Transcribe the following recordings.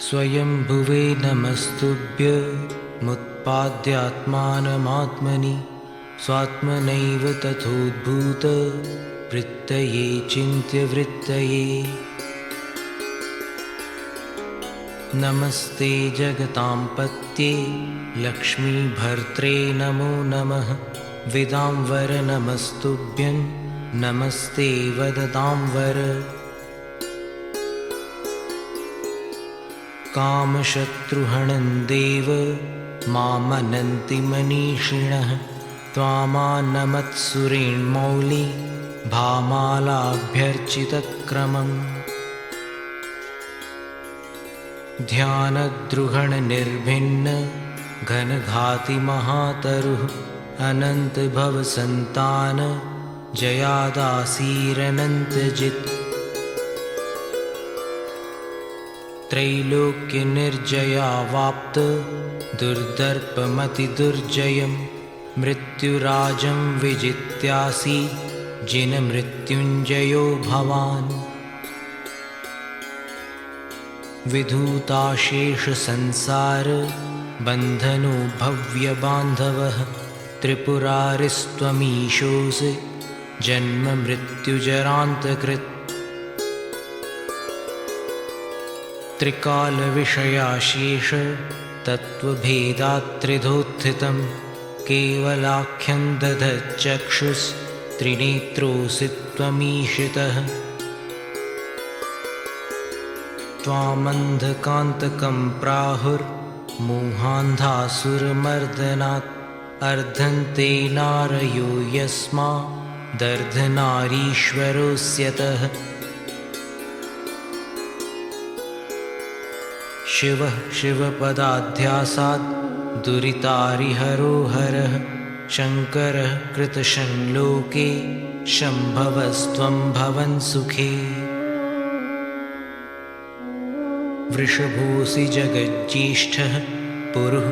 स्वयंभुवे नमस्तुभ्यमुत्पाद्यात्मानमात्मनि स्वात्मनैव तथोद्भूत वृत्तये चिन्त्यवृत्तये। नमस्ते जगतां पत्ये लक्ष्मीभर्त्रे नमो नमः। विदाम्बर नमस्तुभ्यं नमस्ते वदताम्बर। कामशत्रुहणं देव मामनन्ति मनीषिणः। त्वामानमत्सुरेण्मौली भामालाभ्यर्चितक्रमम्। ध्यानद्रुहणनिर्भिन्न घनघाति महातरुः। अनन्तभवसन्तान जयादासीरनन्तजित्। त्रैलोक्यनिर्जयावाप्त दुर्दर्पमतिदुर्जयं। मृत्युराजं विजित्यासि जिनमृत्युञ्जयो भवान्। विधूताशेषसंसार बन्धनो भव्यबान्धवः। त्रिपुरारिस्त्वमीशोऽसि जन्ममृत्युजरान्तकृत्। त्रिकालविषयाशेष तत्त्वभेदात्त्रिधोत्थितं। केवलाख्यं दधच्चक्षुस्त्रिनेत्रोऽसि त्वमीशितः। त्वामन्धकान्तकं प्राहुर्मोहान्धासुरमर्दनात्। अर्धन्ते नारयो यस्मादर्धनारीश्वरोऽस्यतः। शिवः शिवपदाध्यासात् दुरितारिहरो हरः। शङ्करः कृतशङ्लोके शम्भवस्त्वं भवन् सुखे। वृषभोऽसि जगज्येष्ठः पुरुः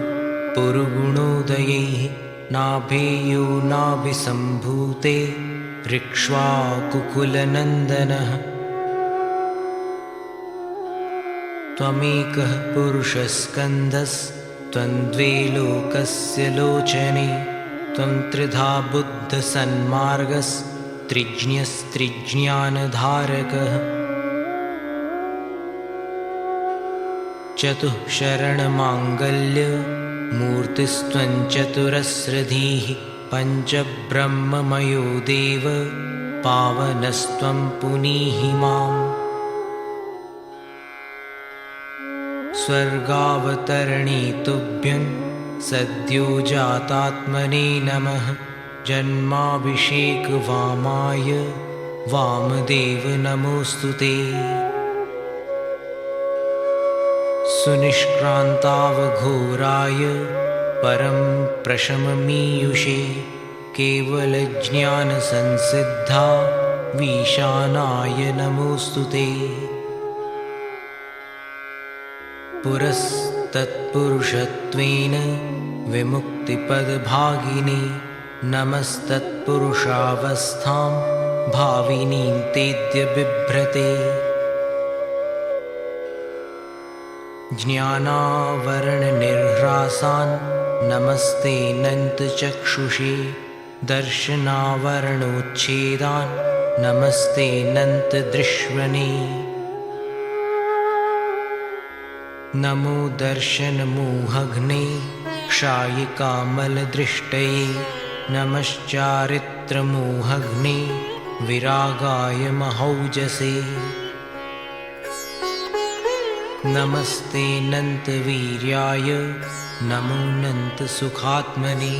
पुरुगुणोदयैः। नाभेयो नाभिसम्भूते ऋक्ष्वाकुकुलनन्दनः। त्वमेकः पुरुषस्कन्धस्त्वं द्वे लोकस्य लोचने। त्वं त्रिधा बुद्धसन्मार्गस्त्रिज्ञस्त्रिज्ञानधारकः। चतुःशरणमाङ्गल्यमूर्तिस्त्वं चतुरस्रधीः। पञ्चब्रह्ममयो देव पावनस्त्वं पुनीहि माम्। स्वर्गावतरणे तुभ्यं सद्यो जातात्मने नमः। जन्माभिषेकवामाय वामदेव नमोऽस्तु ते। सुनिष्क्रान्तावघोराय परं प्रशममीयुषे। केवलज्ञानसंसिद्धा वीशानाय नमोऽस्तु ते। पुरस्तत्पुरुषत्वेन विमुक्तिपदभागिने। नमस्तत्पुरुषावस्थां भाविनीं तेद्य बिभ्रते। ज्ञानावरणनिर्ह्रासान् नमस्तेऽनन्तचक्षुषे। दर्शनावरणोच्छेदान् नमस्तेऽनन्तदृश्वने। नमो दर्शनमोहघ्ने क्षायिकामलदृष्टये। नमश्चारित्रमोहघ्ने विरागाय महौजसे। नमस्तेऽनन्तवीर्याय नमोऽनन्तसुखात्मने।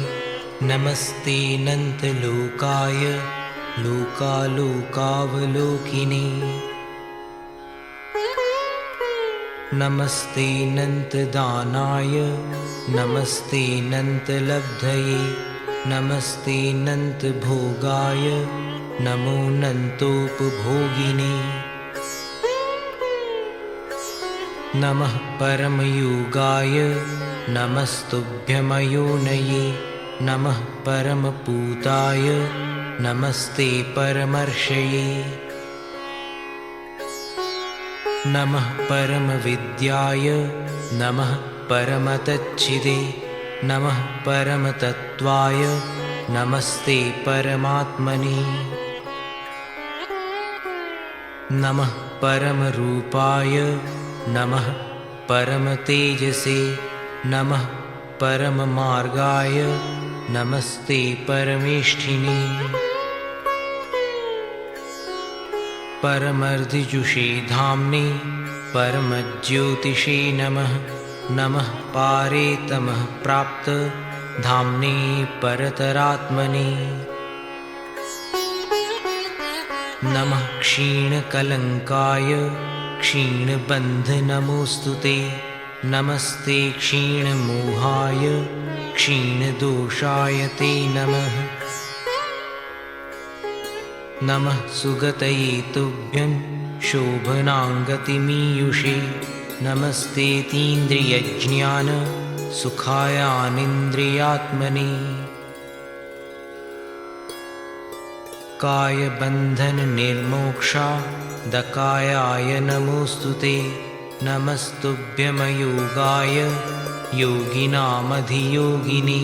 नमस्तेऽनन्तलोकाय लोकालोकावलोकिने। नमस्तेऽनन्तदानाय नमस्तेऽनन्तलब्धये। नमस्तेऽनन्तभोगाय नमोऽनन्तोपभोगिने। नमः परमयोगाय नमस्तुभ्यमयोनये। नमः परमपूताय नमस्ते परमर्षये। नमः परमविद्याय नमः परमतच्चिदे नमः परमतत्त्वाय नमस्ते परमात्मने नमः परमरूपाय नमः परमतेजसे नमः परममार्गाय नमस्ते परमेष्ठिने परमर्दिजुषे धाम्ने परमज्योतिषे नमः नमः पारे तमः प्राप्त धाम्ने परतरात्मने नमः क्षीणकलङ्काय क्षीणबन्धनमोऽस्तुते नमस्ते क्षीणमोहाय क्षीणदोषाय ते नमः नमः सुगतये तुभ्यं शोभनाङ्गतिमीयुषे नमस्तेतीन्द्रियज्ञान सुखायानिन्द्रियात्मने कायबन्धननिर्मोक्षा दकायाय नमोऽस्तुते नमस्तुभ्यमयोगाय योगिनामधियोगिने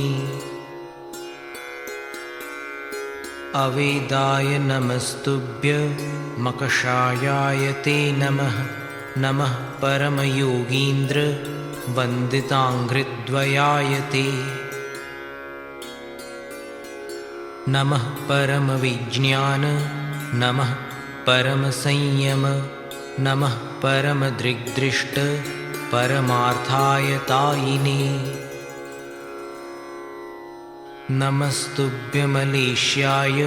अवेदाय नमस्तुभ्यमकषायाय ते नमः नमः परमयोगीन्द्र वन्दिताङ्घ्रिद्वयाय ते नमः परमविज्ञान नमः परमसंयम नमः परमदृग्दृष्ट परमार्थायतायिने नमस्तुभ्यमलेष्याय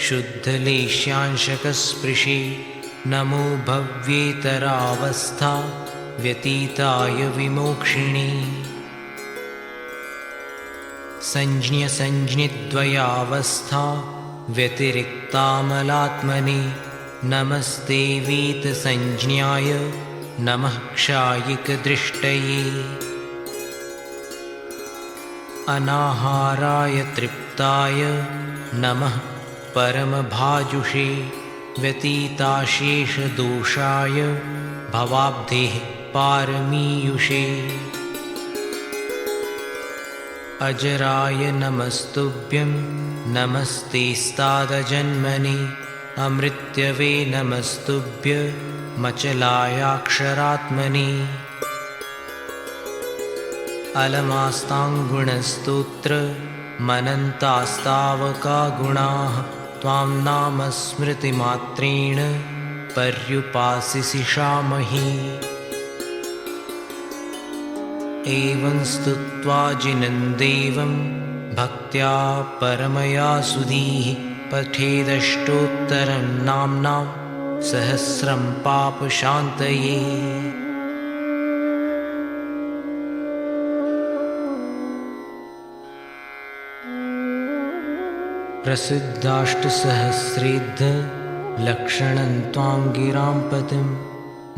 शुद्धलेश्यांशकस्पृशे नमो भव्येतरावस्था व्यतीताय विमोक्षिणे संज्ञसंज्ञिद्वयावस्था व्यतिरिक्तामलात्मने नमस्ते वीतसंज्ञाय नमः क्षायिकदृष्टये अनाहाराय तृप्ताय नमः परमभाजुषे व्यतीताशेषदोषाय भवाब्धेः पारमीयुषे अजराय नमस्तुभ्यं नमस्तेस्तादजन्मने अमृत्यवे नमस्तुभ्यमचलायाक्षरात्मने अलमास्ताङ्गुणस्तोत्र मनन्तास्तावका गुणाः त्वां नाम स्मृतिमात्रेण पर्युपासिषामहि एवं स्तुत्वा जिनन्देवं भक्त्या परमया सुधीः पठेदष्टोत्तरं नाम्नां सहस्रं पापशान्तये प्रसिद्धाष्टसहस्रेद्धलक्षणं त्वां गिरां पतिं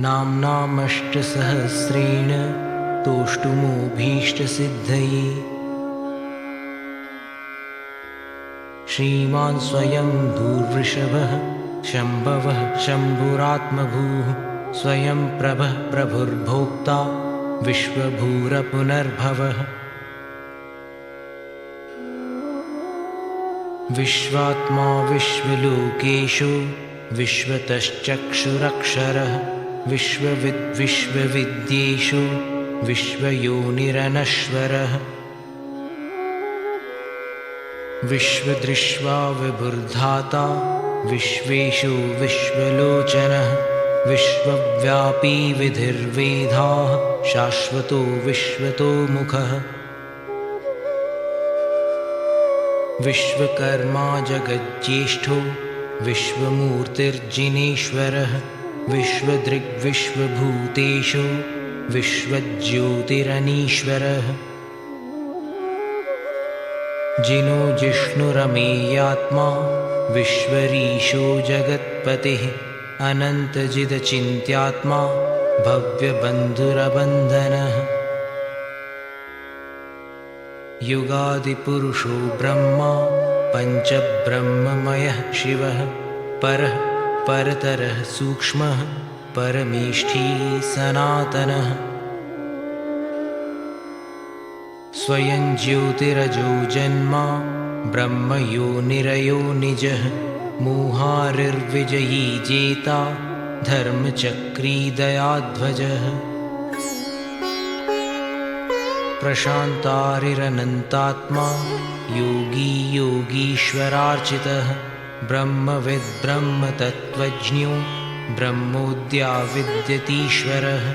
नाम्नामष्टसहस्रेण तोष्टुमोऽभीष्टसिद्धये श्रीमान् स्वयं धूर्वृषभः शम्भवः शम्भुरात्मभूः स्वयं प्रभः प्रभुर्भोक्ता विश्वभूरपुनर्भवः विश्वात्मा विश्वलोकेषु विश्वतश्चक्षुरक्षरः विश्वविद्विश्वविद्येषु विश्वयोनिरनश्वरः विश्वदृष्ट्वा विभुर्धाता विश्वेषु विश्वलोचनः विश्वव्यापी विधिर्वेदाः शाश्वतो विश्वतोमुखः विश्वकर्मा जगज्येष्ठो विश्वमूर्तिर्जिनेश्वरः विश्वदृग्विश्वभूतेषु विश्वज्योतिरनीश्वरः जिनो जिष्णुरमेयात्मा विश्वरीशो जगत्पतिः अनन्तजिदचिन्त्यात्मा भव्यबन्धुरबन्धनः युगादिपुरुषो ब्रह्मा पञ्चब्रह्ममयः शिवः परः परतरः सूक्ष्मः परमेष्ठी सनातनः स्वयं ज्योतिरजो जन्मा ब्रह्मयोनिरयो निजः मोहारिर्विजयी जेता धर्मचक्री दयाध्वजः प्रशान्तारिरनन्तात्मा योगी योगीश्वरार्चितः ब्रह्मविद् ब्रह्मतत्त्वज्ञो ब्रह्मोऽद्या विद्यतीश्वरः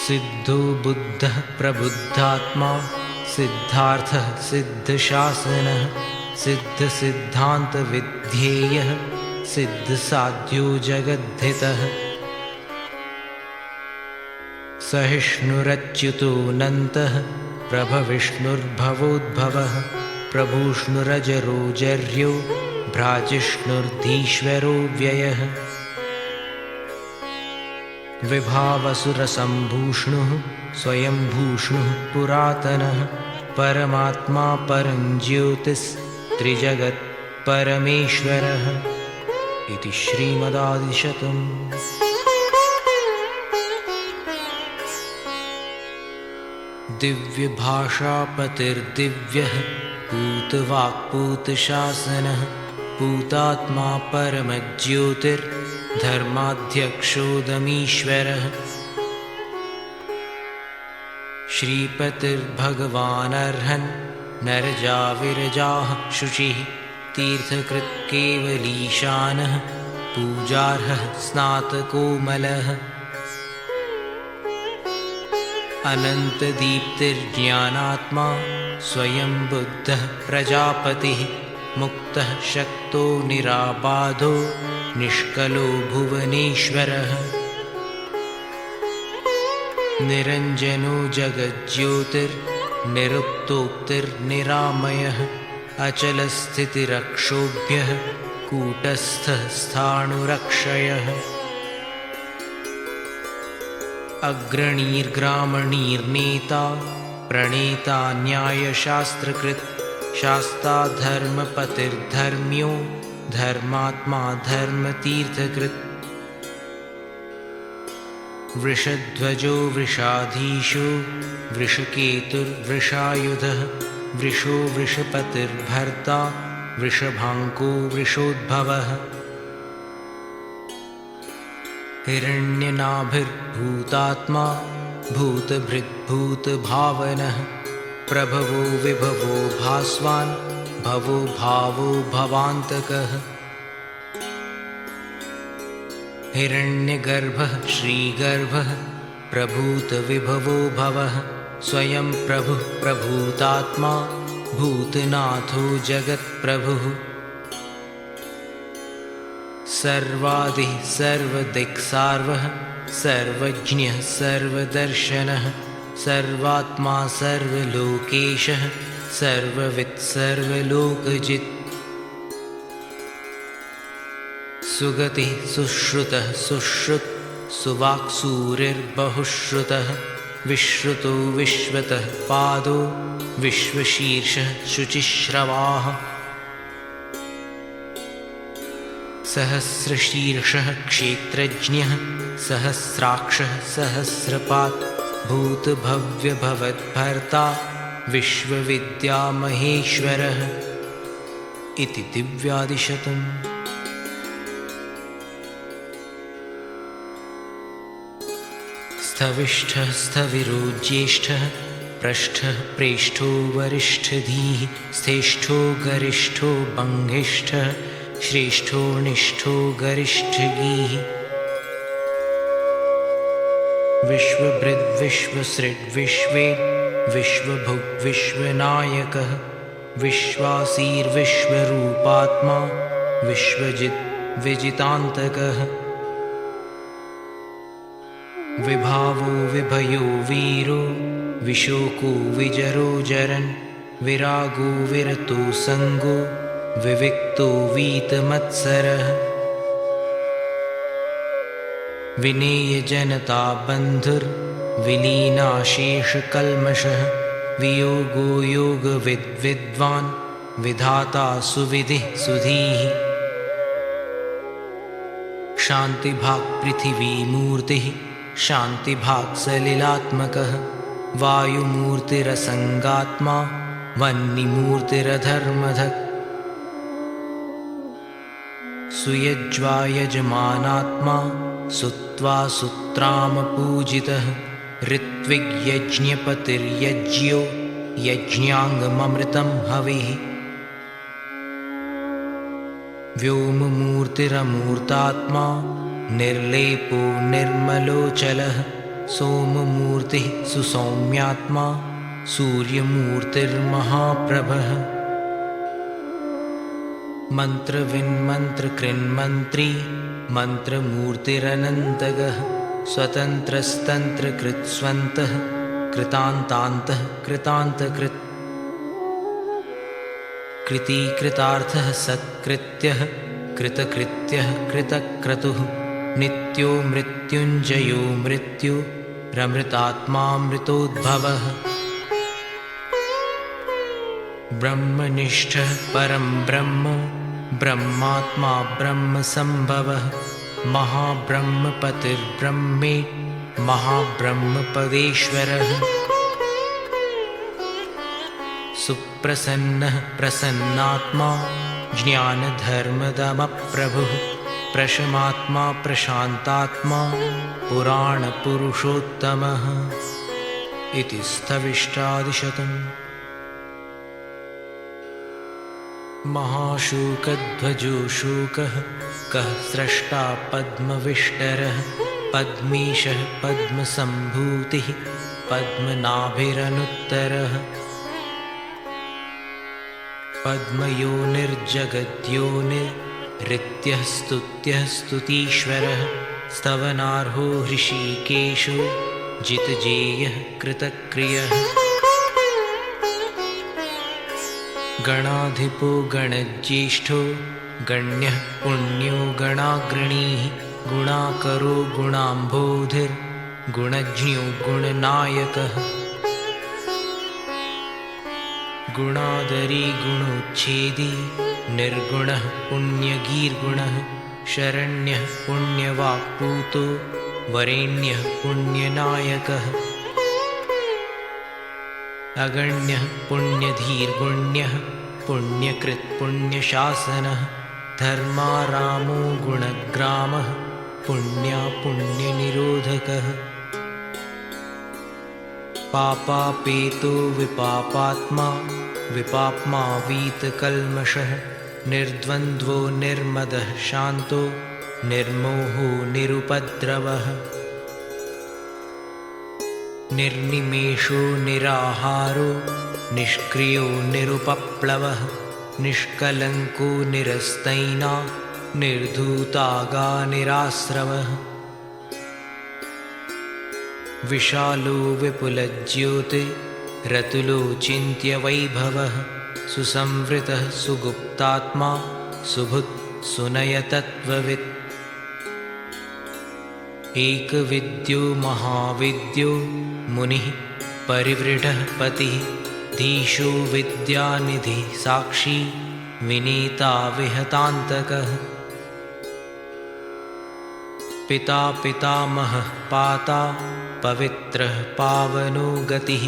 सिद्धो बुद्धः प्रबुद्धात्मा सिद्धार्थः सिद्धशासनः सिद्धसिद्धान्तविध्येयः सिद्धसाध्यो जगद्धितः सहिष्णुरच्युतोऽनन्तः प्रभविष्णुर्भवोद्भवः प्रभूष्णुरजरोजर्यो भ्राजिष्णुर्धीश्वरो व्ययः विभावसुरसम्भूष्णुः स्वयंभूष्णुः पुरातनः परमात्मा परं ज्योतिस्त्रिजगत्परमेश्वरः इति श्रीमदादिशतम्। दिव्यभाषापतिर्दिव्यः पूतवाक्पूतशासनः पूतात्मा परमज्योतिर्धर्माध्यक्षोदमीश्वरः श्रीपतिर्भगवानर्हन् नरजाविरजाः शुचिः तीर्थकृत्केवलीशानः पूजार्हः स्नातकोमलः अनन्तदीप्तिर्ज्ञानात्मा स्वयं बुद्धः प्रजापतिः मुक्तः शक्तो निराबाधो निष्कलो भुवनेश्वरः निरञ्जनो जगज्योतिर्निरुक्तोक्तिर्निरामयः अचलस्थितिरक्षोभ्यः कूटस्थः स्थाणुरक्षयः अग्रणीर्ग्रामणीर्नेता प्रणेता न्यायशास्त्रकृत् शास्ता धर्मपतिर्धर्म्यो धर्मात्मा धर्मतीर्थकृत् वृषध्वजो वृषाधीशो वृषकेतुर्वृषायुधः वृषो वृषपतिर्भर्ता वृषभाङ्को वृषोद्भवः हिरण्यनाभिर्भूतात्मा भूतभृद्भूतभावनः प्रभवो विभवो भास्वान् भवो भावो भवान्तकः हिरण्यगर्भः श्रीगर्भः प्रभूतविभवो भवः स्वयं प्रभुः प्रभूतात्मा भूतनाथो जगत्प्रभुः सर्वादिः सर्वदिक्सार्वः सर्वज्ञः सर्वदर्शनः सर्वात्मा सर्वलोकेशः सर्ववित् सर्वलोकजित् सुगतिः सुश्रुतः सुश्रुत् सुवाक्सूरिर्बहुश्रुतः विश्रुतो विश्वतः पादो विश्वशीर्षः शुचिश्रवाः सहस्रशीर्षः क्षेत्रज्ञः सहस्राक्षः सहस्रपात् भूतभव्यभवद्भर्ता विश्वविद्यामहेश्वरः इति दिव्यादिशतम्। स्थविष्ठः स्थविरो ज्येष्ठः पृष्ठः प्रेष्ठो वरिष्ठधीः स्थेष्ठो गरिष्ठो बङ्गिष्ठः श्रेष्ठो निष्ठो गरिष्ठगीः विश्वभृद्विश्वसृड्विश्वे विश्वभुग्विश्वनायकः विश्वासीर्विश्वरूपात्मा विश्वजित् विजितान्तकः विभावो विभयो वीरो विशोको विजरो जरन् विरागो विरतो संगो विविक्तो वीतमत्सरः विनेयजनता बन्धुर्विलीनाशेषकल्मषः वियोगो योगविद्वान् विधाता सुविधिः सुधीः क्षान्तिभाक् पृथिवीमूर्तिः शान्तिभाक् सलिलात्मकः वायुमूर्तिरसङ्गात्मा वह्निमूर्तिरधर्मधक् सुयज्वा यजमानात्मा सुत्वा सुत्रामपूजितः ऋत्विग्यज्ञपतिर्यज्ञो यज्ञाङ्गममृतं हविः व्योममूर्तिरमूर्तात्मा निर्लेपो निर्मलोचलः सोममूर्तिः सुसौम्यात्मा सूर्यमूर्तिर्महाप्रभः मन्त्रविन्मन्त्रकृन्मन्त्री मन्त्रमूर्तिरनन्तगः स्वतन्त्रस्तन्त्रकृत्स्वन्तः कृतान्तान्तः कृतान्तकृत् कृतीकृतार्थः सत्कृत्यः कृतकृत्यः कृतक्रतुः नित्यो मृत्युञ्जयो मृत्युरमृतात्मामृतोद्भवः ब्रह्मनिष्ठः परं ब्रह्म ब्रह्मात्मा ब्रह्मसम्भवः महाब्रह्मपतिर्ब्रह्मे महाब्रह्मपदेश्वरः सुप्रसन्नः प्रसन्नात्मा ज्ञानधर्मदमप्रभुः प्रशमात्मा प्रशान्तात्मा पुराणपुरुषोत्तमः इति स्थविष्टादिशतम्। महाशूकध्वजो शूकः कः स्रष्टा पद्मविष्टरः पद्मीशः पद्मसम्भूतिः पद्मनाभिरनुत्तरः पद्मयोनिर्जगद्योनिरित्यः स्तुत्यः स्तुतीश्वरः स्तवनार्हो हृषीकेशो जितजेयः कृतक्रियः गणाधिपो गणज्येष्ठो गण्यः पुण्यो गणाग्रणीः गुणाकरो गुणाम्भोधिर्गुणज्ञो गुणनायकः गुणादरी गुणोच्छेदी निर्गुणः पुण्यगीर्गुणः शरण्यः पुण्यवाक्पूतो वरेण्यः पुण्यनायकः अगण्यः पुण्यधीर्गुण्यः पुण्यकृत् पुण्यशासनः धर्मारामो गुणग्रामः पुण्यनिरोधकः पापापेतो विपापात्मा विपाप्मा वीतकल्मषः निर्द्वन्द्वो निर्मदः शान्तो निर्मोहो निरुपद्रवः निर्निमेषो निराहारो निष्क्रियो निरुपप्लवः निष्कलङ्को निरस्तैना निर्धूतागा निरास्रवः विशालो विपुलज्योतिरतुलो चिन्त्यवैभवः सुसंवृतः सुगुप्तात्मा सुभुत् सुनयतत्त्ववित् एकविद्यो महाविद्यो मुनिः परिवृढः पतिः धीशो विद्यानिधिः साक्षी विनीता विहतान्तकः पिता पितामहः पाता पवित्रः पावनो गतिः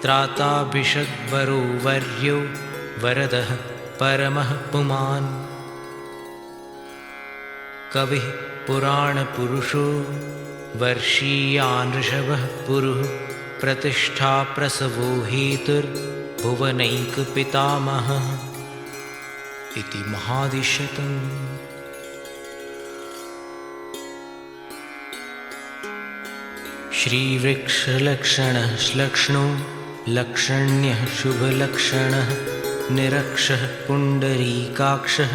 त्राता भिषग्वरो वर्यो वरदः परमः पुमान् कविः पुराणपुरुषो वर्षीयान् ऋषभः पुरुः प्रतिष्ठा प्रसवो हेतुर्भुवनैकपितामहः इति महादिशतम्। श्रीवृक्षलक्षणः श्लक्ष्णो लक्षण्यः शुभलक्षणः निरक्षः पुण्डरीकाक्षः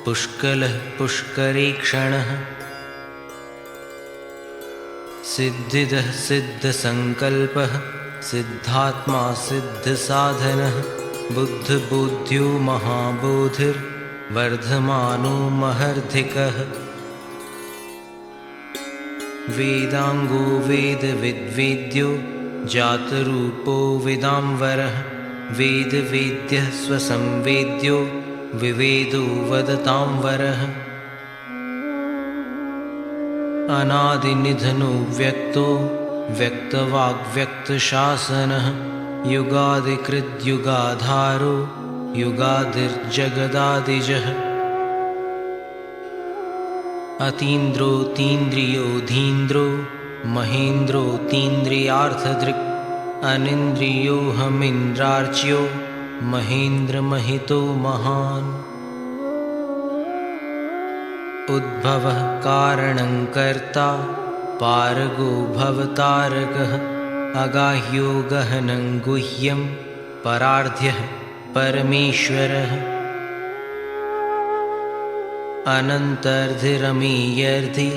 पुष्कलः पुष्करेक्षणः सिद्धिदः सिद्धसङ्कल्पः सिद्धात्मा सिद्धसाधनः बुद्धबोध्यो महाबोधिर्वर्धमानो महर्धिकः वेदांगो वेदविद्वेद्यो जातरूपो वेदांवरः वेदवेद्यः स्वसंवेद्यो विवेदो वदतांवरः अनादिनिधनो व्यक्तो व्यक्तवाग्व्यक्तशासनः युगादिकृद्युगाधारो युगादिर्जगदादिजः अतीन्द्रोऽतीन्द्रियोऽधीन्द्रो महेन्द्रोऽतीन्द्रियार्थदृक् अनिन्द्रियोऽहमिन्द्रार्च्यो महेन्द्रमहितो महान् उद्भवः कारणं कर्ता पारगो भवतारकः अगाह्यो गहनं गुह्यं परार्ध्यः परमेश्वरः अनन्तर्धिरमीयर्धि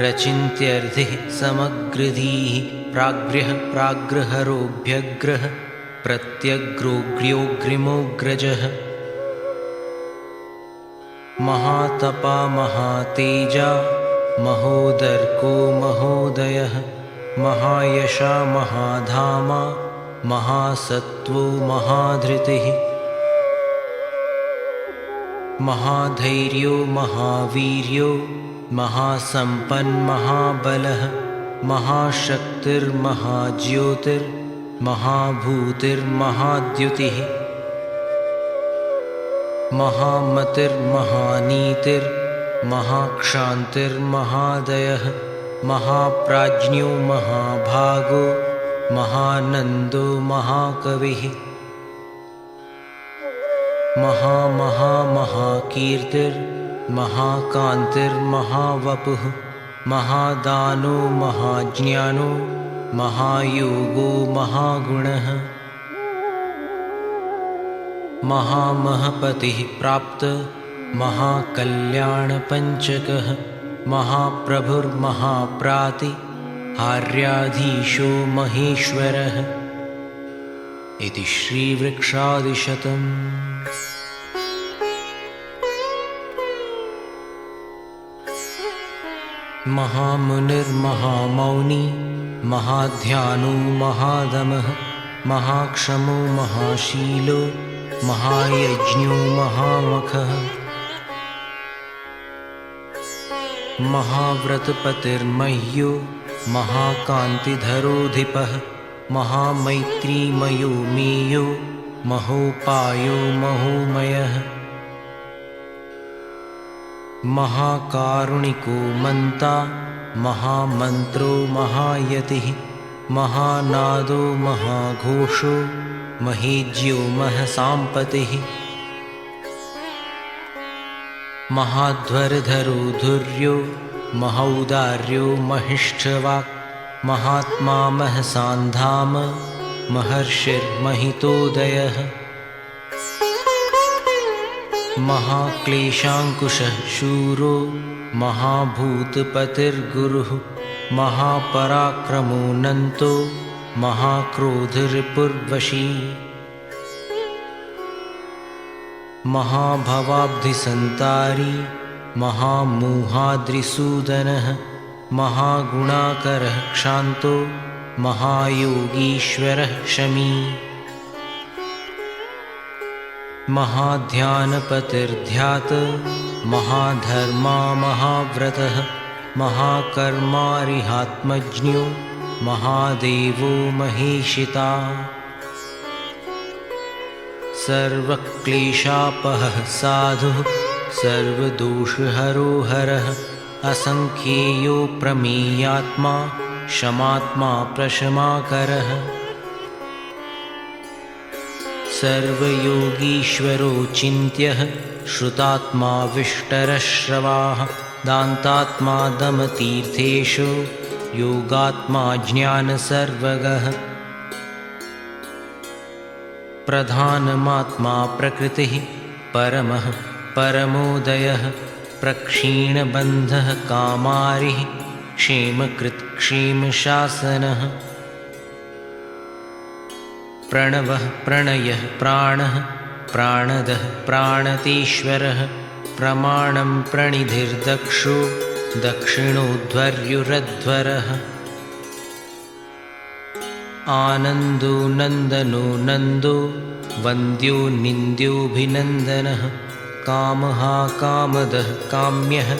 रचिन्त्यर्धिः समग्रधीः प्राग्र्यः प्राग्रहरोऽभ्यग्रः प्रत्यग्रोऽग्र्योऽग्रिमोऽग्रजः महातपा महातेजा महोदर्को महोदयः महायशा महाधामा महासत्त्वो महाधृतिः महाधैर्यो महावीर्यो महासम्पन्महाबलः महाशक्तिर्महाज्योतिर्महाभूतिर्महाद्युतिः महामतिर्महानीतिर्महाक्षान्तिर्महादयः महाप्राज्ञो महाभागो महानन्दो महाकविः महाकीर्तिर्महाकान्तिर्महावपुः महादानो महाज्ञानो महायोगो महागुणः महामहपतिः प्राप्त महाकल्याणपञ्चकः महाप्रभुर्महाप्रातिहार्याधीशो महेश्वरः इति श्रीवृक्षादिशतम्। महामुनिर्महामौनी महाध्यानो महादमः महाक्षमो महाशीलो महायज्ञो महामखः महाव्रतपतिर्मह्यो महाकान्तिधरोऽधिपः महामैत्रीमयो मेयो महोपायो महोमयः महाकारुणिको मन्ता महामन्त्रो महायतिः महानादो महाघोषो महेज्यो महसाम्पतिः महाध्वरधरो धुर्यो महौदार्यो महिष्ठवाक् महात्मा महसान्धाम महर्षिर्महितोदयः महाक्लेशाङ्कुशः शूरो महाभूतपतिर्गुरुः महापराक्रमो नन्तो महाक्रोधरिपुर्वशी महाभवाब्धिसन्तारी महामोहाद्रिसूदनः महागुणाकरः क्षान्तो महायोगीश्वरः शमी महाध्यानपतिर्ध्यात महाधर्मा महाव्रतः महाकर्मारिहात्मज्ञो महादेवो महेशिता सर्वक्लेशापहः साधुः सर्वदोषहरो हरः असंख्येयो प्रमेयात्मा शमात्मा प्रशमाकरः सर्वयोगीश्वरो चिन्त्यः श्रुतात्मा विष्टरश्रवाः दान्तात्मा दमतीर्थेषु योगात्मा ज्ञानसर्वगः प्रधानमात्मा प्रकृतिः परमः परमोदयः प्रक्षीणबन्धः कामारिः क्षेमकृत् क्षेमशासनः प्रणवः प्रणयः प्राणः प्राणदः प्राणतीश्वरः प्रमाणं प्रणिधिर्दक्षो दक्षिणोध्वर्युरध्वरः आनन्दो नन्दनो नन्दो वन्द्यो निन्द्योऽभिनन्दनः कामः कामदः काम्यः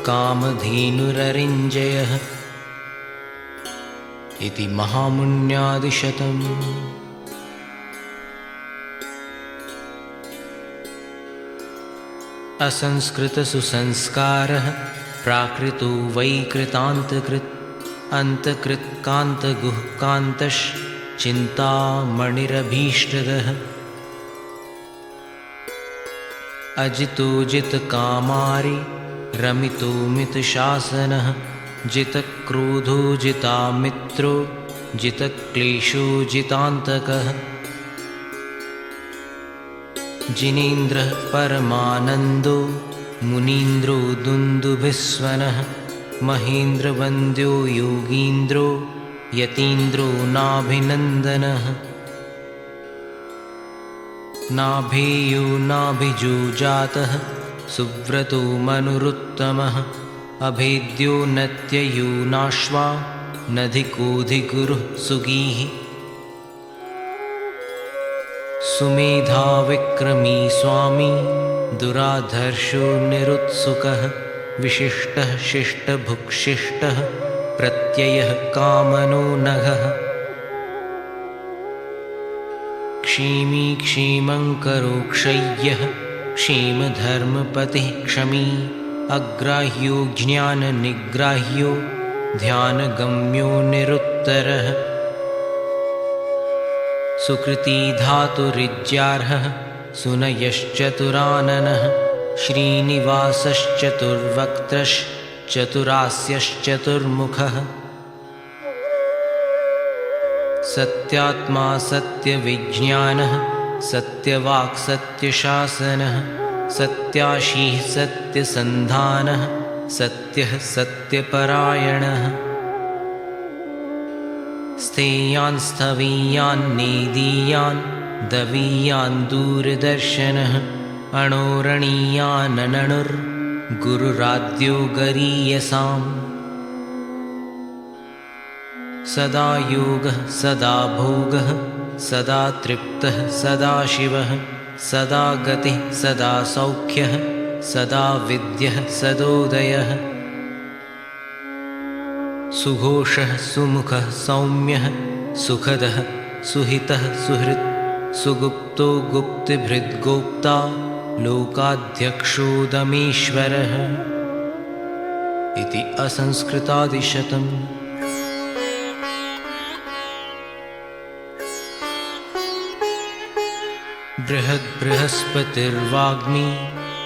कामधेनुररिञ्जयः इति महामुन्यादिशतम्। असंस्कृतसुसंस्कारः प्राकृतो वै कृतान्तकृत् अन्तकृत्कान्तगुःकान्तश्चिन्तामणिरभीष्टदः अजितो जितकामारि रमितो मितशासनः जितक्रोधो जितामित्रो जितक्लेशो जितान्तकः जिनेन्द्रः परमानन्दो मुनीन्द्रो दुन्दुभिस्वनः महेन्द्रवन्द्यो योगीन्द्रो यतीन्द्रो नाभिनन्दनः नाभेयो नाभिजोजातः सुव्रतो मनुरुत्तमः अभेद्यो नत्ययो नाश्वा नधिकोऽधिगुरुः सुगीः सुमेधा विक्रमी स्वामी दुराधर्षो निरुत्सुकः विशिष्टः शिष्टभुक्शिष्टः प्रत्ययः कामनो नघः क्षीमी क्षीमङ्करो क्षय्यः क्षेमधर्मपतिः क्षमी अग्राह्यो ज्ञाननिग्राह्यो ध्यानगम्यो निरुत्तरः सुकृती धातुरिज्यार्हः सुनयश्चतुराननः श्रीनिवासश्चतुर्वक्त्रश्चतुरास्यश्चतुर्मुखः सत्यात्मा सत्यविज्ञानः सत्यवाक् सत्यशासनः सत्याशीः सत्यसन्धानः सत्यः सत्यपरायणः स्थेयान् स्थवीयान् नेदीयान् दवीयान् दूरदर्शनः अणोरणीयाननणुर्गुरुराद्यो गरीयसाम् सदा योगः सदा भोगः सदा तृप्तः सदा शिवः सदा गतिः सदा सौख्यः सदा विद्यः सदोदयः सुघोषः सुमुखः सौम्यः सुखदः सुहितः सुहृत् सुगुप्तो गुप्तिभृद्गोप्ता लोकाध्यक्षो दमेश्वरः इति असंस्कृतादिशतम्। बृहद्बृहस्पतिर्वाग्मी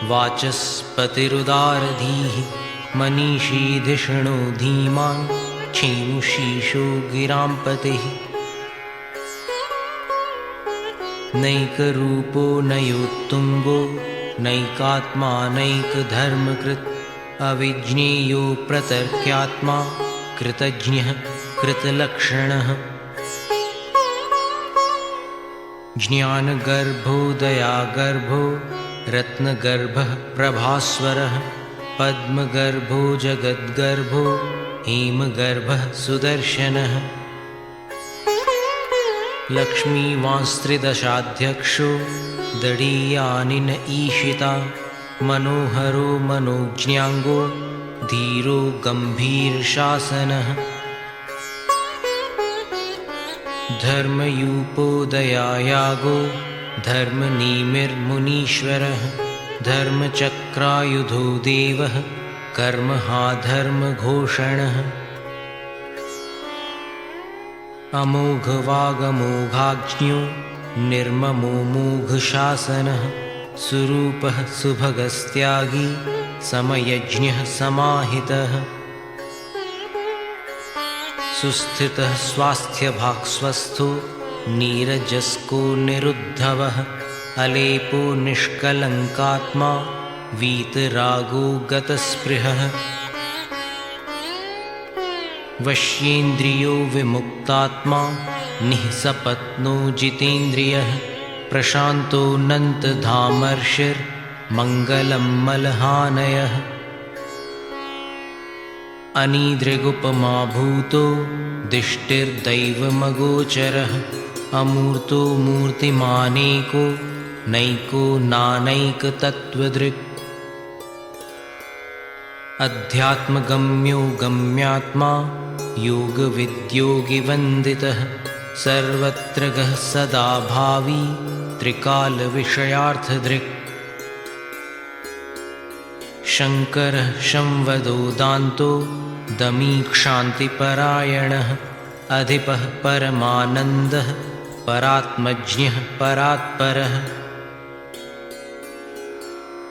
वाचस्पतिरुदारधीः मनीषी धिषणो धीमान् क्षेमुशीशो गिराम्पतिः नैकरूपो नयोत्तुङ्गो नैकात्मा नैकधर्मकृत् अविज्ञेयो प्रतर्क्यात्मा कृतज्ञः कृतलक्षणः ज्ञानगर्भो दयागर्भो रत्नगर्भः प्रभास्वरः पद्मगर्भो जगद्गर्भो हेमगर्भः सुदर्शनः लक्ष्मीवांस्त्रिदशाध्यक्षो दढीयानिन ईशिता मनोहरो मनोज्ञाङ्गो धीरो गम्भीरशासनः धर्मयूपो दयायागो धर्मनेमिर्मुनीश्वरः धर्मचक्रायुधो देवः कर्महा धर्मघोषणः अमोघवागमोघाज्ञो निर्ममो मोघशासनः सुरूपः सुभगस्त्यागी समयज्ञः समाहितः सुस्थितः स्वास्थ्यभाक्स्वस्थो नीरजस्को निरुद्धवः अलेपो निष्कलङ्कात्मा वीतरागो गतस्पृहः वश्येन्द्रियो विमुक्तात्मा निःसपत्नो जितेन्द्रियः प्रशान्तो नन्तधामर्षिर्मङ्गलं मलहानयः अनीदृगुपमा भूतो दिष्टिर्दैवमगोचरः अमूर्तो मूर्तिमानेको नैको नानैकतत्त्वदृक् अध्यात्मगम्यो गम्यात्मा योगविद्योगिवन्दितः सर्वत्र गः सदा भावी त्रिकालविषयार्थदृक् शङ्करः संवदो दान्तो दमीक्षान्तिपरायणः अधिपः परमानन्दः परात्मज्ञः परात्परः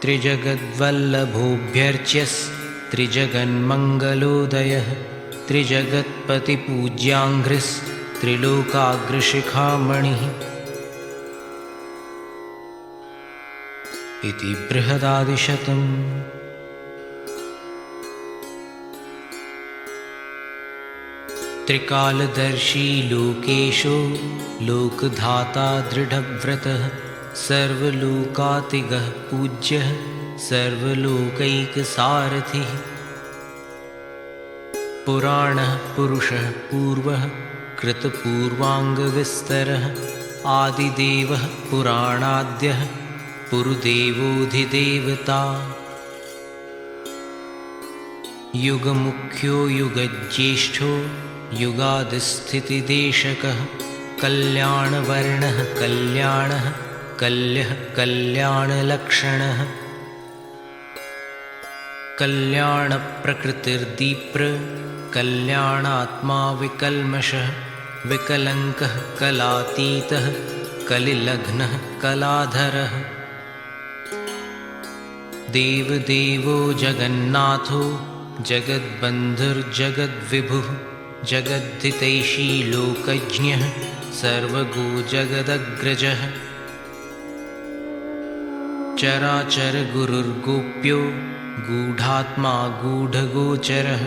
त्रिजगद्वल्लभोऽभ्यर्च्यस्त्रिजगन्मङ्गलोदयः त्रिजगत्पतिपूज्याङ्घ्रिस्त्रिलोकाग्रशिखामणिः इति बृहदादिशतम्। त्रिकालदर्शी लोकेशो लोकधाता दृढव्रतः सर्वलोकातिगः पूज्यः सर्वलोकैकसारथिः पुराणः पुरुषः पूर्वः कृतपूर्वाङ्गविस्तरः आदिदेवः पुराणाद्यः पुरुदेवोऽधिदेवता युगमुख्यो युगज्येष्ठो युगादिस्थितिदेशकः कल्याणवर्णः कल्याणः कल्यः कल्याणलक्षणः कल्याणप्रकृतिर्दीप्र कल्याणात्मा विकल्मषः विकलङ्कः कलातीतः कलिलग्नः कलाधरः देवदेवो जगन्नाथो जगद्बन्धुर्जगद्विभुः जगद्धितैषी लोकज्ञः सर्वगो जगदग्रजः चराचरगुरुर्गोप्यो गूढात्मा गूढगोचरः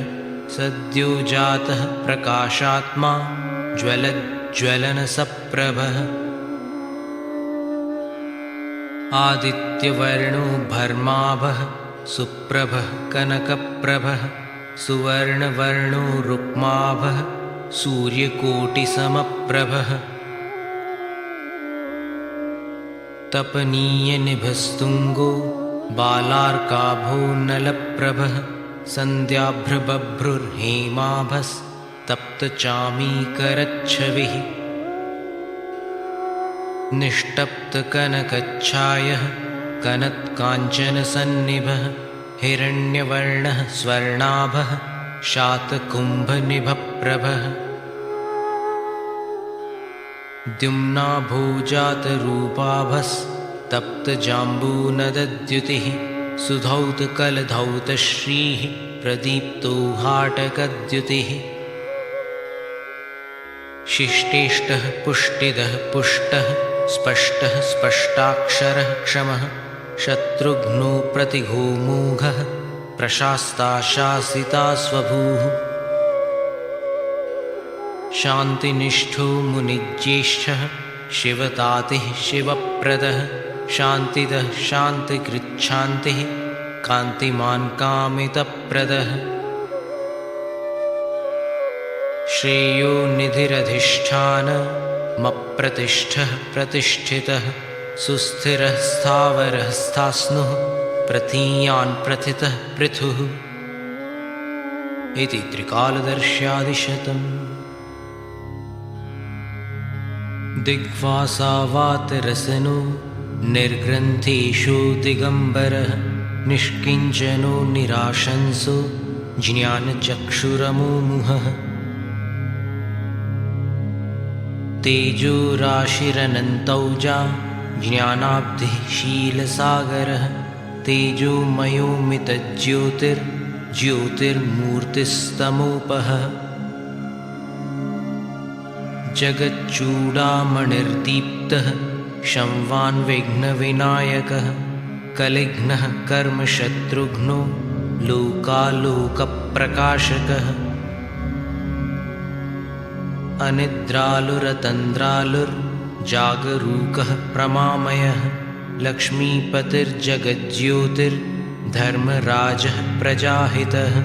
सद्यो जातः प्रकाशात्मा ज्वलज्ज्वलनसप्रभः आदित्यवर्णो भर्माभः सुप्रभः कनकप्रभः सुवर्णवर्णो रुक्माभः सूर्यकोटिसमप्रभः तपनीयनिभस्तुङ्गो बालार्काभो नलप्रभः सन्ध्याभ्रबभ्रुर्हेमाभस्तप्तचामीकरच्छविः निष्टप्तकनकच्छायः कनत्काञ्चनसन्निभः हिरण्यवर्णः स्वर्णाभः शातकुम्भनिभप्रभः द्युम्नाभोजातरूपाभस्तप्तजाम्बूनदद्युतिः सुधौतकलधौतश्रीः प्रदीप्तो हाटकद्युतिः शिष्टेष्टः पुष्टिदः पुष्टः स्पष्टः स्पष्टाक्षरः क्षमः शत्रुघ्नो प्रतिघोमोघः प्रशास्ता शासिता स्वभूः शान्तिनिष्ठो मुनिज्येष्ठः शिवतातिः शिवप्रदः शान्तिदः शान्तिकृच्छान्तिः कान्तिमान् कामितप्रदः श्रेयो निधिरधिष्ठानमप्रतिष्ठः प्रतिष्ठितः सुस्थिरः स्थावरः स्थास्नुः प्रतीयान् प्रथितः पृथुः इति त्रिकालदर्श्यादिशतम्। दिग्वासावातरसनो निर्ग्रन्थेशो दिगम्बरः निष्किञ्चनो निराशंसो ज्ञानचक्षुरमुमुहः तेजोराशिरनन्तौजा ज्ञानाब्धिः शीलसागरः तेजोमयोमितज्योतिर्ज्योतिर्मूर्तिस्तमोपः जगच्चूडामणिर्दीप्तः शंवान्विघ्नविनायकः कलिघ्नः कर्मशत्रुघ्नो लोकालोकप्रकाशकः अनिद्रालुरतन्द्रालुर्जागरूकः प्रमामयः लक्ष्मीपतिर्जगज्योतिर्धर्मराजः प्रजाहितः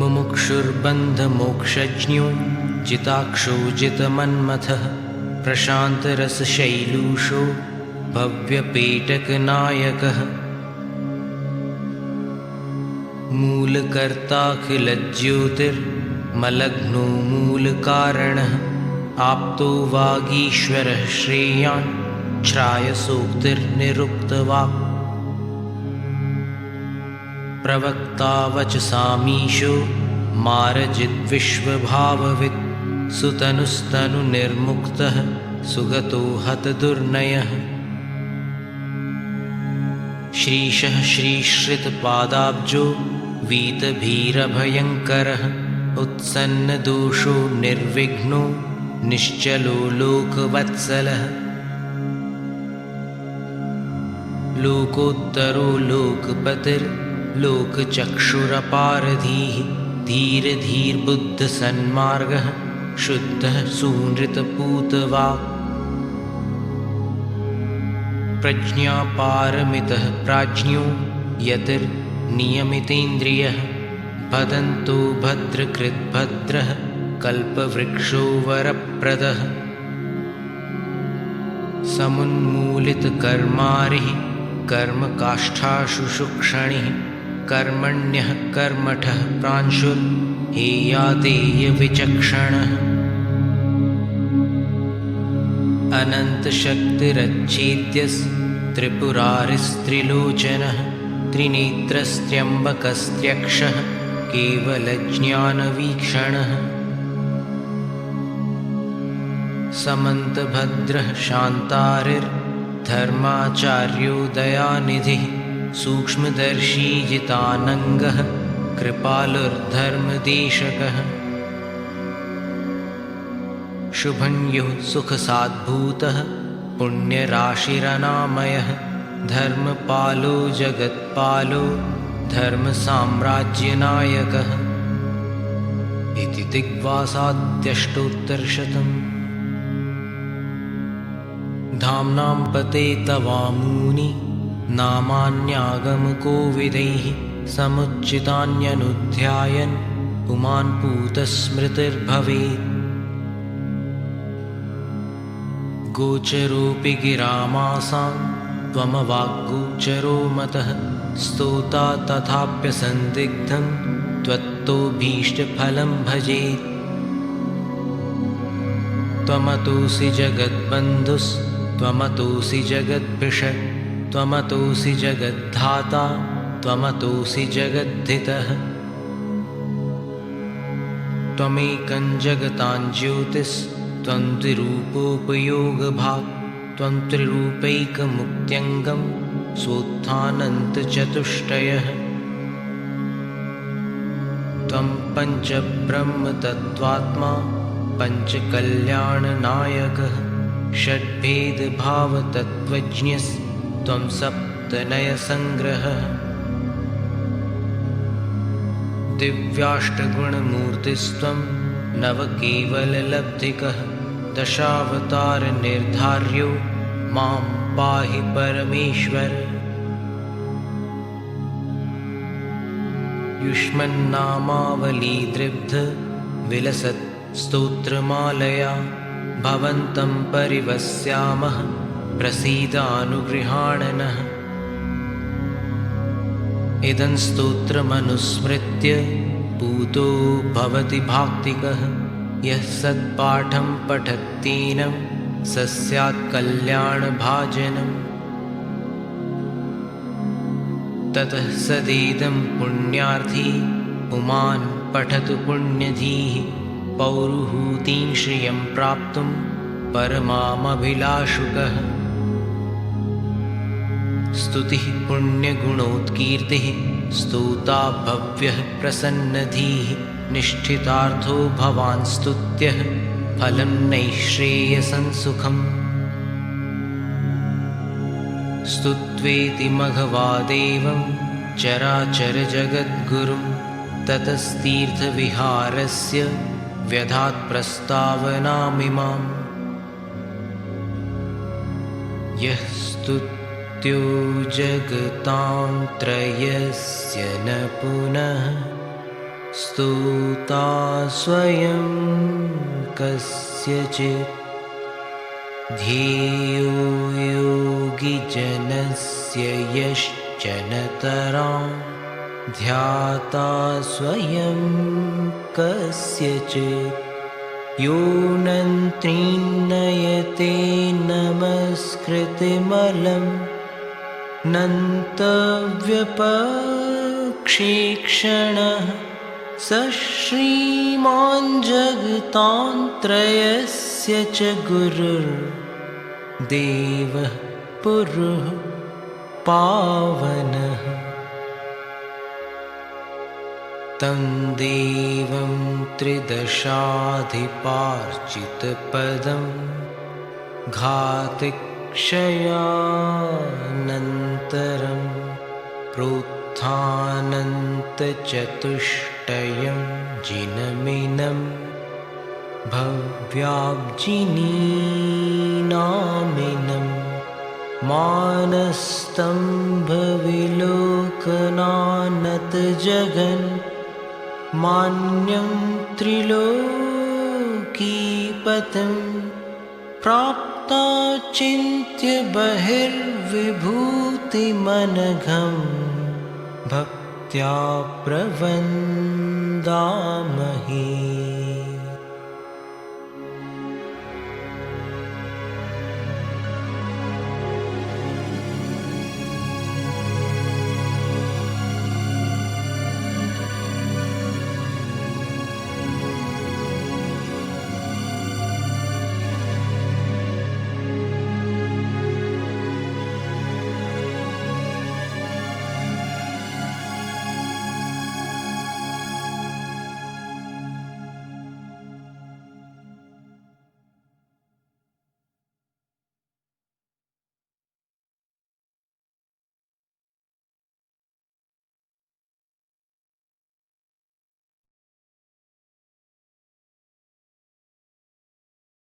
मुमुक्षुर्बन्धमोक्षज्ञो जिताक्षो जितमन्मथः प्रशान्तरसशैलूषो भव्यपेटकनायकः मूलकर्ताखिलज्योतिर्मलघ्नो मूलकारणः आप्तो वागीश्वरः श्रेयान् श्रायसोक्तिर्निरुक्तवाक् प्रवक्ता वचसामीशो मारजिद्विश्वभाववित् सुतनुस्तनुनिर्मुक्तः सुगतो हतदुर्नयः श्रीशः श्रीश्रितपादाब्जो वीतभीरभयङ्करः उत्सन्नदोषो निर्विघ्नो निश्चलो लोकवत्सलः लोकोत्तरो लोकपतिर्लोकचक्षुरपारधीः धीरधीर्बुद्धसन्मार्गः शुद्धः सुनृतपूतवाक् प्रज्ञापारमितः प्राज्ञो यतिर्नियमितेन्द्रियः भदन्तो भद्रकृद्भद्रः कल्पवृक्षो वरप्रदः समुन्मूलितकर्मारिः कर्मकाष्ठाशु शुक्षणिः कर्मण्यः कर्मठः प्रांशुर्हेयादेयविचक्षणः अनन्तशक्तिरच्छेद्यस्त्रिपुरारिस्त्रिलोचनः त्रिनेत्रस्त्र्यम्बकस्त्र्यक्षः केवलज्ञानवीक्षणः समन्तभद्रः शान्तारिर्धर्माचार्यो दयानिधिः सूक्ष्मदर्शी जितानङ्गः कृपालुर्धर्मदेशकः शुभन्युः सुखसाद्भूतः पुण्यराशिरनामयः धर्मपालो जगत्पालो धर्मसाम्राज्यनायकः इति दिग्वासाद्यष्टोत्तरशतम् धाम्नां पते तवामूनि नामान्यागमकोविदैः समुच्चितान्यनुध्यायन् पुमान् पूतस्मृतिर्भवेत् गोचरोऽपि गिरामासां त्वमवाग्गोचरो मतः स्तोता तथाप्यसन्दिग्धं त्वत्तोऽभीष्टफलं भजेत् त्वमतोऽसि जगद्बन्धुस्त्वमतोऽसि जगद्भिषक् त्वमतोऽसि जगद्धाता त्वमतोऽसि जगद्धितः त्वमेकं जगतां ज्योतिस्त्वं त्रिरूपोपयोगभाक् त्वं त्रिरूपैकमुक्त्यङ्गं स्वोत्थानन्तचतुष्टयः त्वं पञ्चब्रह्मतत्त्वात्मा पञ्चकल्याणनायकः षड्भेदभावतत्त्वज्ञस्त्वं सप्तनयसङ्ग्रहः दिव्याष्टगुणमूर्तिस्त्वं नवकेवललब्धिकः दशावतारनिर्धार्यो मां पाहि परमेश्वर युष्मन्नामावलीदृग्ध विलसत् स्तोत्रमालया भवन्तं परिवस्यामः प्रसीदानुगृहाणनः इदं स्तोत्रमनुस्मृत्य पूतो भवति भाक्तिकः यः सत्पाठं पठत्येनं स स्यात् कल्याणभाजनम् ततः सदेदं पुण्यार्थी पुमान् पठतु पुण्यधीः पौरुहूतिं श्रियं प्राप्तुं परमामभिलाषुकः स्तुतिः पुण्यगुणोत्कीर्तिः स्तोता भव्यः प्रसन्नधीः निष्ठितार्थो भवान् स्तुत्यः फलं नैश्रेयसं सुखम् स्तुत्वेति मघवादेवं चराचरजगद्गुरुं ततस्तीर्थविहारस्य व्यधात् प्रस्तावनामिमाम् यः स्तुत्यो जगतां त्रयस्य न पुनः स्तोता स्वयं कस्यचित् ध्येयो योगिजनस्य यश्चनतरां ध्याता स्वयं कस्यचित् यो नन्त्रिणयते नमस्कृतिमलं नन्तव्यपक्षीक्षणः स श्रीमान् जगतान्त्रयस्य च गुरुर्देवः पुरुः पावनः। तं देवं त्रिदशाधिपार्चितपदं घातिक्षयानन्तरं प्रोत्थानन्तचतुष्टयं जिनमिनं भव्याब्जिनीनामिनं मानस्तम्भविलोकनानतजगन् मान्यं त्रिलोकीपतिं प्राप्ताचिन्त्य बहिर्विभूतिमनघं भक्त्या प्रवन्दामहे।